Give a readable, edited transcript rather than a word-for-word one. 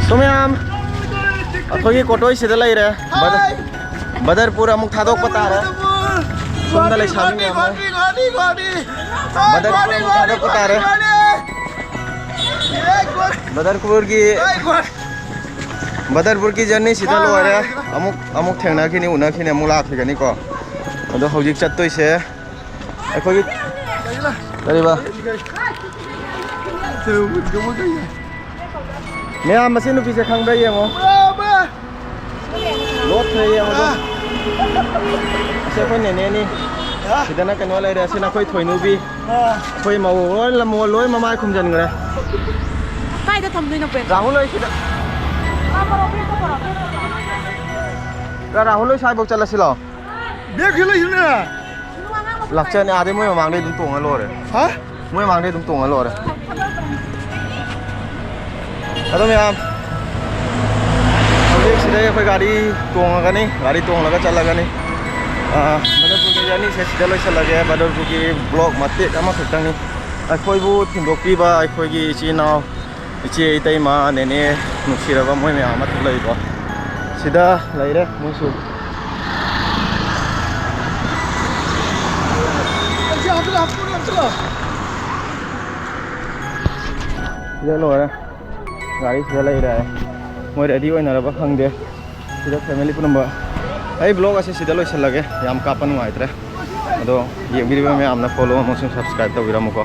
तुम याम अखोगी कोटोई सिदा लई रे बदरपुर अमुक थादोक पता रे सोमदा लई शामी में बदरपुर थादोक पता रे बदरपुर की जर्नी सिदा लो रे अमुक थेंगना खिनि उना खिनि अमुक लाखिगनि को अदो हौजिक चत्तोइसे अखोगी करीबा मैं मसीन पीछे खांग ये मो लोट थे ये मो से कोई नेने नी सिदना कनो ले रे से ना कोई थोइनु भी कोई मो लोय लमो लोय ममा खुमजन गरे काय दा थमनै न पे राहुल लोय सिदा राहुल लोय साइ बक चलासिलो देखिलो हिना लाक्चर ने आदे मोय मांगदे दुम तोंगा लो रे हा मोय मांगदे दुम तोंगा लो रे अदो मैम अब एक सीधे कोई गाड़ी तोंगनी गाड़ी तोंगलगा चलगनी बदरपुर की जर्नी से सीधा लोई चला गया बदरपुर की ब्लॉक मते अमा खतंगनी अखोइबु थिंदोक्पीबा अखोइगी इचिनाव इचे इतैमा नेने नुसिरबा मोय मैम अत लइबो सीधा लइरे मुसु ये लो रे गाड़ी से ले रहा है मैं रेडी होना रहा खंगे सीधा फैमिली पुनम्बर आई ब्लॉग ऐसे सीधा लो चल लगे याम कापन नुआइत्रे अदो ये वीडियो में आमना फॉलो अमसुंग सब्सक्राइब तौबिरमुको।